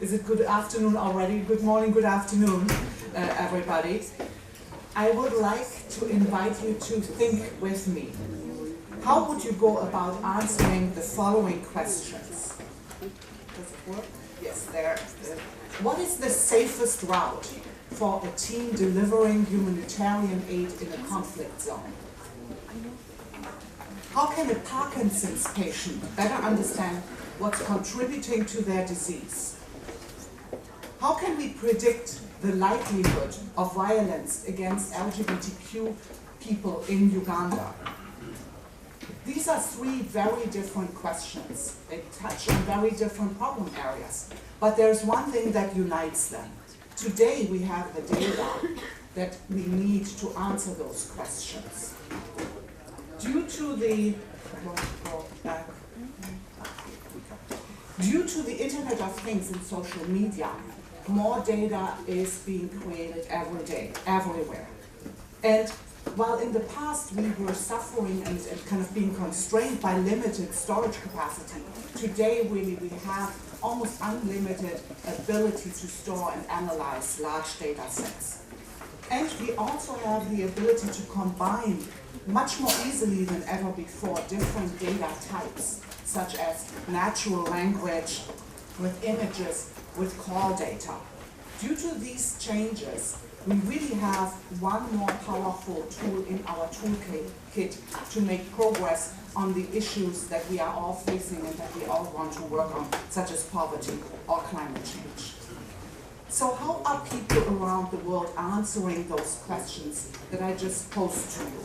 Is it good afternoon already? Good morning, good afternoon, everybody. I would like to invite you to think with me. How would you go about answering the following questions? Does it work? Yes, there. What is the safest route for a team delivering humanitarian aid in a conflict zone? How can a Parkinson's patient better understand what's contributing to their disease? How can we predict the likelihood of violence against LGBTQ people in Uganda? These are three very different questions. They touch on very different problem areas. But there's one thing that unites them. Today we have the data that we need to answer those questions. Due to the Internet of Things and social media, more data is being created every day, everywhere. And while in the past we were suffering and kind of being constrained by limited storage capacity, today really we have almost unlimited ability to store and analyze large data sets. And we also have the ability to combine much more easily than ever before different data types, such as natural language with images, with call data. Due to these changes, we really have one more powerful tool in our toolkit to make progress on the issues that we are all facing and that we all want to work on, such as poverty or climate change. So how are people around the world answering those questions that I just posed to you?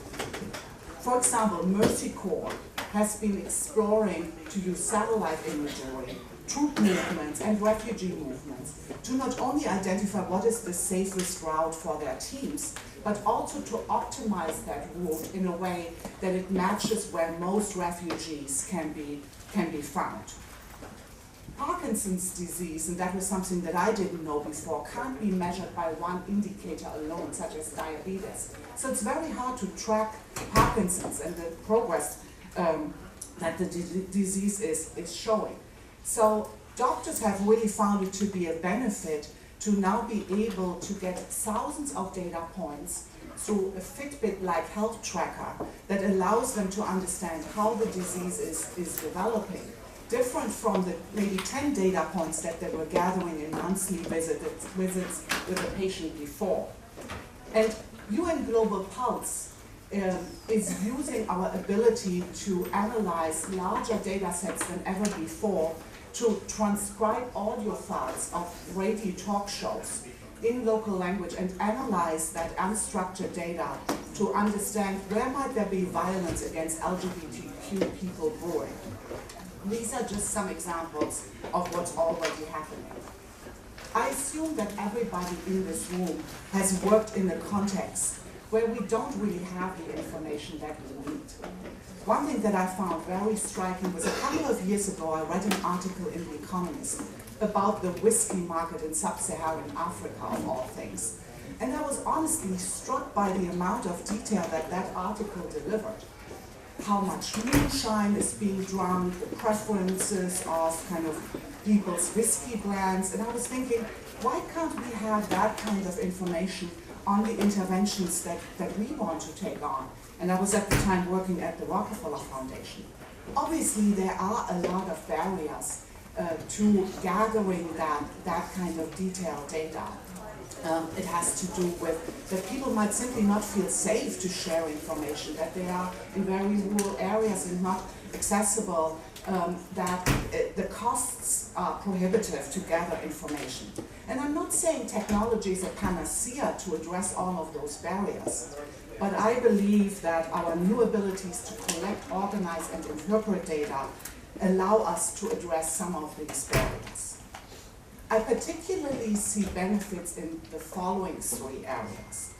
For example, Mercy Corps has been exploring to use satellite imagery, troop movements and refugee movements to not only identify what is the safest route for their teams, but also to optimize that route in a way that it matches where most refugees can be found. Parkinson's disease, and that was something that I didn't know before, can't be measured by one indicator alone, such as diabetes. So it's very hard to track Parkinson's and the progress that the disease is showing. So doctors have really found it to be a benefit to now be able to get thousands of data points through a Fitbit-like health tracker that allows them to understand how the disease is developing, different from the maybe 10 data points that they were gathering in monthly visits with a patient before. And UN Global Pulse is using our ability to analyze larger data sets than ever before to transcribe audio files of radio talk shows in local language and analyze that unstructured data to understand where might there be violence against LGBTQ people brewing. These are just some examples of what's already happening. I assume that everybody in this room has worked in a context where we don't really have the information that we need. One thing that I found very striking was a couple of years ago I read an article in The Economist about the whiskey market in sub-Saharan Africa, of all things. And I was honestly struck by the amount of detail that that article delivered. How much moonshine is being drunk, the preferences of kind of people's whiskey brands. And I was thinking, why can't we have that kind of information on the interventions that we want to take on? And I was at the time working at the Rockefeller Foundation. Obviously, there are a lot of barriers to gathering that kind of detailed data. It has to do with that people might simply not feel safe to share information, that they are in very rural areas and not accessible, that the costs are prohibitive to gather information. And I'm not saying technology is a panacea to address all of those barriers, but I believe that our new abilities to collect, organize, and interpret data allow us to address some of these barriers. I particularly see benefits in the following three areas.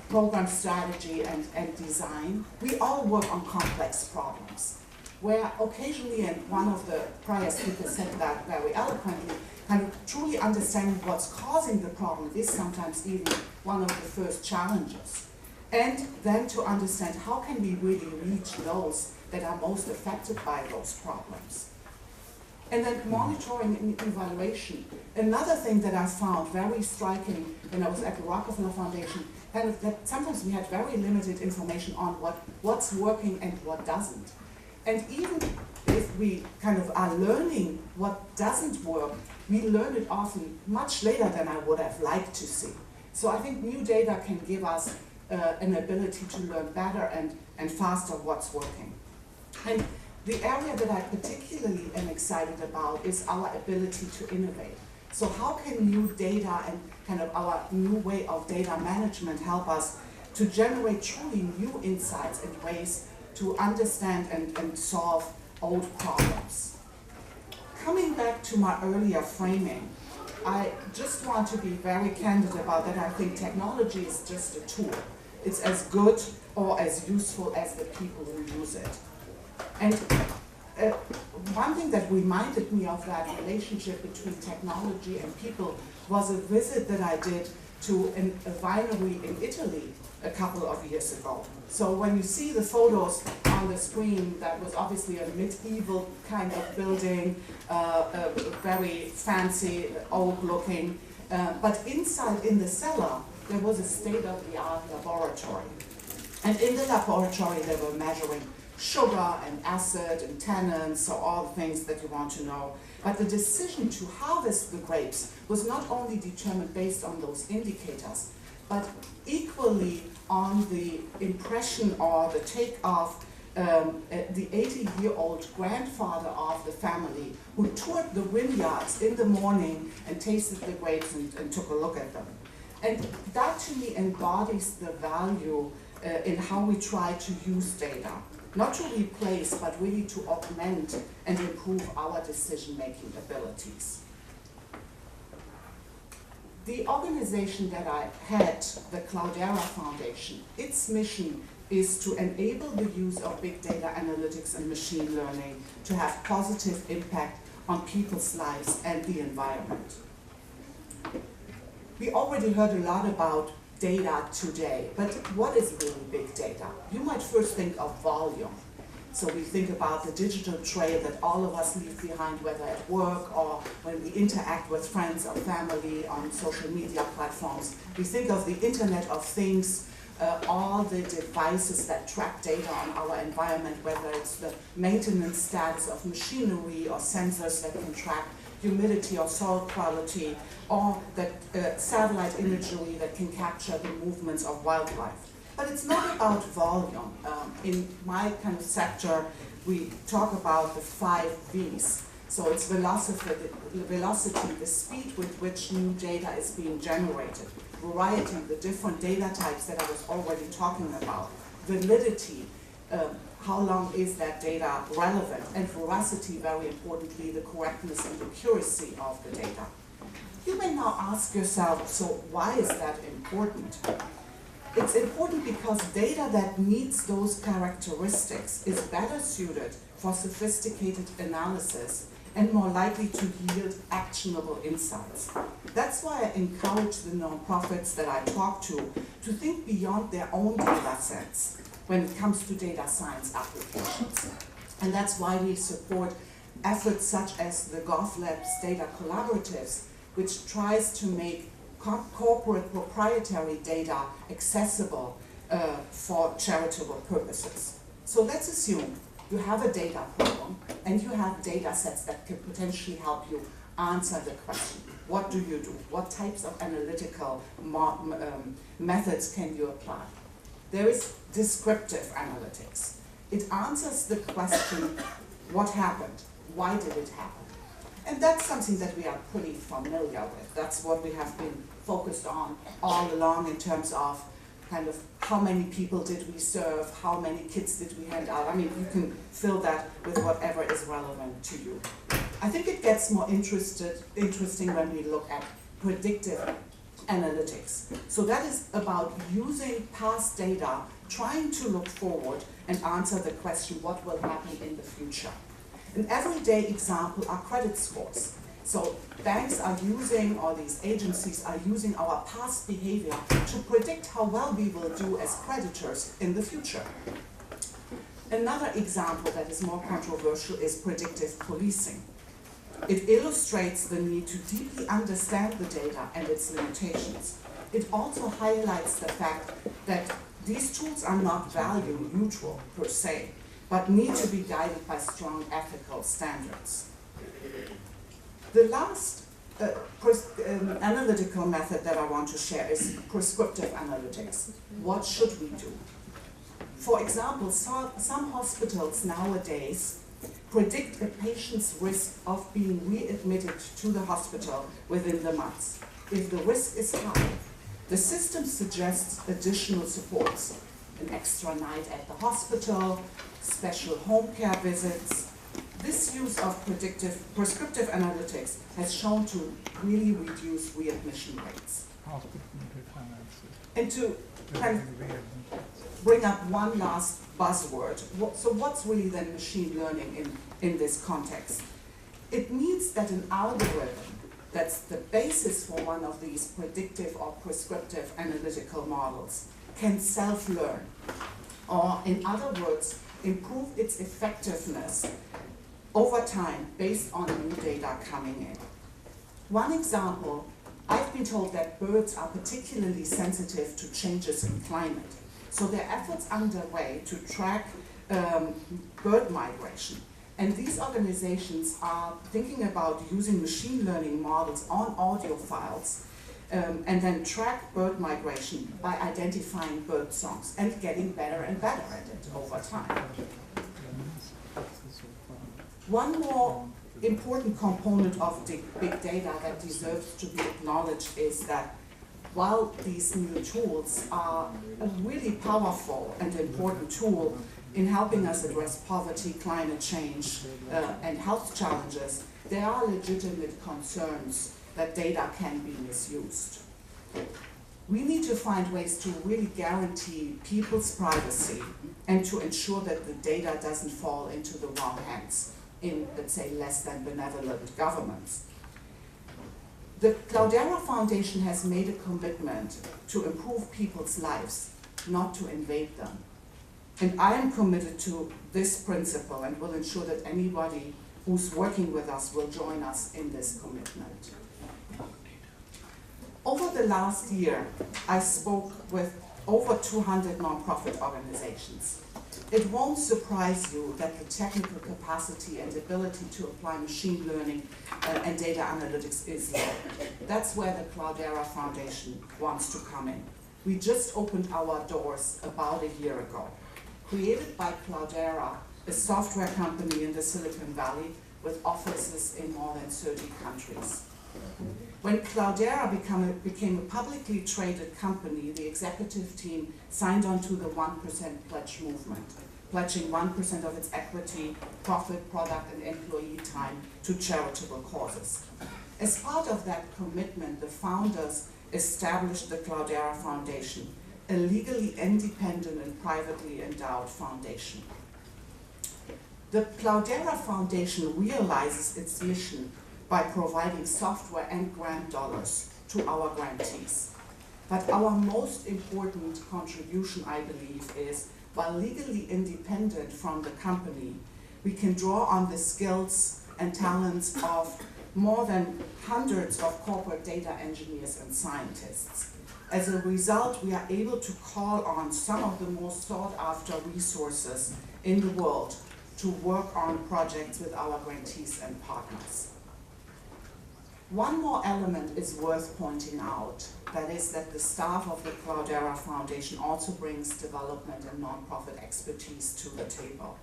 Program strategy and design. We all work on complex problems, where occasionally, and one of the prior speakers said that very eloquently, kind of truly understanding what's causing the problem is sometimes even one of the first challenges. And then to understand how can we really reach those that are most affected by those problems. And then monitoring and evaluation. Another thing that I found very striking when I was at the Rockefeller Foundation, kind of that sometimes we had very limited information on what's working and what doesn't. And even if we kind of are learning what doesn't work, we learn it often much later than I would have liked to see. So I think new data can give us an ability to learn better and faster what's working. And the area that I particularly am excited about is our ability to innovate. So how can new data and kind of our new way of data management help us to generate truly new insights and ways to understand and solve old problems? Coming back to my earlier framing, I just want to be very candid about that. I think technology is just a tool. It's as good or as useful as the people who use it. And one thing that reminded me of that relationship between technology and people was a visit that I did to a winery in Italy a couple of years ago. So when you see the photos on the screen, that was obviously a medieval kind of building, very fancy, old looking, but inside in the cellar, there was a state-of-the-art laboratory. And in the laboratory, they were measuring sugar and acid and tannins, so all the things that you want to know. But the decision to harvest the grapes was not only determined based on those indicators, but equally on the impression or the take of the 80-year-old grandfather of the family who toured the vineyards in the morning and tasted the grapes and took a look at them. And that to me embodies the value in how we try to use data. Not to replace, but really to augment and improve our decision-making abilities. The organization that I had, the Cloudera Foundation, its mission is to enable the use of big data analytics and machine learning to have positive impact on people's lives and the environment. We already heard a lot about data today, but what is really big data? You might first think of volume. So we think about the digital trail that all of us leave behind, whether at work or when we interact with friends or family on social media platforms. We think of the Internet of Things, all the devices that track data on our environment, whether it's the maintenance status of machinery or sensors that can track humidity or soil quality, or that satellite imagery that can capture the movements of wildlife. But it's not about volume. In my kind of sector, we talk about the 5 V's. So it's velocity, the speed with which new data is being generated, variety, the different data types that I was already talking about, validity, how long is that data relevant, and veracity, very importantly, the correctness and accuracy of the data. You may now ask yourself, so why is that important? It's important because data that meets those characteristics is better suited for sophisticated analysis and more likely to yield actionable insights. That's why I encourage the nonprofits that I talk to think beyond their own data sets when it comes to data science applications. And that's why we support efforts such as the GovLab's data collaboratives, which tries to make corporate proprietary data accessible for charitable purposes. So let's assume you have a data problem and you have data sets that can potentially help you answer the question, what do you do? What types of analytical methods can you apply? There is descriptive analytics. It answers the question, what happened? Why did it happen? And that's something that we are pretty familiar with. That's what we have been focused on all along in terms of kind of how many people did we serve, how many kids did we hand out. I mean, you can fill that with whatever is relevant to you. I think it gets more interesting when we look at predictive analytics. So that is about using past data, trying to look forward and answer the question, what will happen in the future? An everyday example are credit scores. So banks are using, or these agencies are using our past behavior to predict how well we will do as creditors in the future. Another example that is more controversial is predictive policing. It illustrates the need to deeply understand the data and its limitations. It also highlights the fact that these tools are not value neutral per se, but need to be guided by strong ethical standards. The last analytical method that I want to share is prescriptive analytics. What should we do? For example, some hospitals nowadays predict a patient's risk of being readmitted to the hospital within the months. If the risk is high, the system suggests additional supports, an extra night at the hospital, special home care visits. This use of prescriptive analytics has shown to really reduce readmission rates. And to kind of bring up one last buzzword, so what's really then machine learning in this context? It means that an algorithm that's the basis for one of these predictive or prescriptive analytical models can self-learn, or in other words, improve its effectiveness over time based on new data coming in. One example, I've been told that birds are particularly sensitive to changes in climate. So there are efforts underway to track bird migration. And these organizations are thinking about using machine learning models on audio files and then track bird migration by identifying bird songs and getting better and better at it over time. One more important component of the big data that deserves to be acknowledged is that while these new tools are a really powerful and important tool in helping us address poverty, climate change, and health challenges, there are legitimate concerns that data can be misused. We need to find ways to really guarantee people's privacy and to ensure that the data doesn't fall into the wrong hands in, let's say, less than benevolent governments. The Cloudera Foundation has made a commitment to improve people's lives, not to invade them. And I am committed to this principle and will ensure that anybody who's working with us will join us in this commitment. Over the last year, I spoke with over 200 nonprofit organizations. It won't surprise you that the technical capacity and ability to apply machine learning and data analytics is low. That's where the Cloudera Foundation wants to come in. We just opened our doors about a year ago. Created by Cloudera, a software company in the Silicon Valley with offices in more than 30 countries. When Cloudera became a publicly traded company, the executive team signed on to the 1% pledge movement, pledging 1% of its equity, profit, product, and employee time to charitable causes. As part of that commitment, the founders established the Cloudera Foundation, a legally independent and privately endowed foundation. The Cloudera Foundation realizes its mission by providing software and grant dollars to our grantees. But our most important contribution, I believe, is while legally independent from the company, we can draw on the skills and talents of more than hundreds of corporate data engineers and scientists. As a result, we are able to call on some of the most sought after resources in the world to work on projects with our grantees and partners. One more element is worth pointing out, that is that the staff of the Cloudera Foundation also brings development and nonprofit expertise to the table.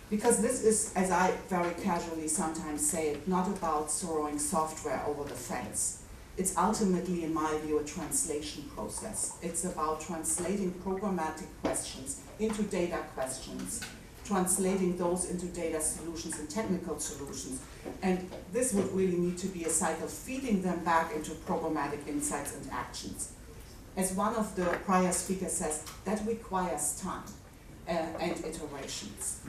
Because this is, as I very casually sometimes say, not about throwing software over the fence. It's ultimately, in my view, a translation process. It's about translating programmatic questions into data questions, translating those into data solutions and technical solutions. And this would really need to be a cycle feeding them back into programmatic insights and actions. As one of the prior speakers says, that requires time and iterations.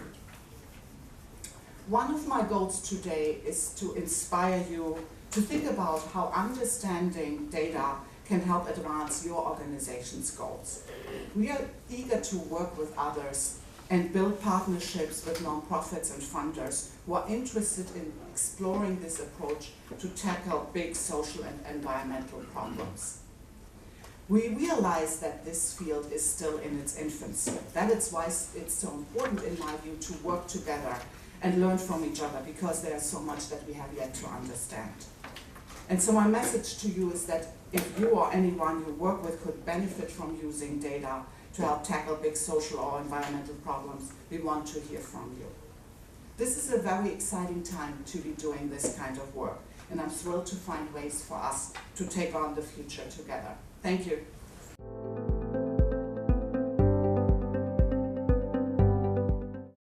One of my goals today is to inspire you to think about how understanding data can help advance your organization's goals. We are eager to work with others and build partnerships with nonprofits and funders who are interested in exploring this approach to tackle big social and environmental problems. We realize that this field is still in its infancy. That is why it's so important, in my view, to work together and learn from each other, because there's so much that we have yet to understand. And so my message to you is that if you or anyone you work with could benefit from using data to help tackle big social or environmental problems, we want to hear from you. This is a very exciting time to be doing this kind of work, and I'm thrilled to find ways for us to take on the future together. Thank you.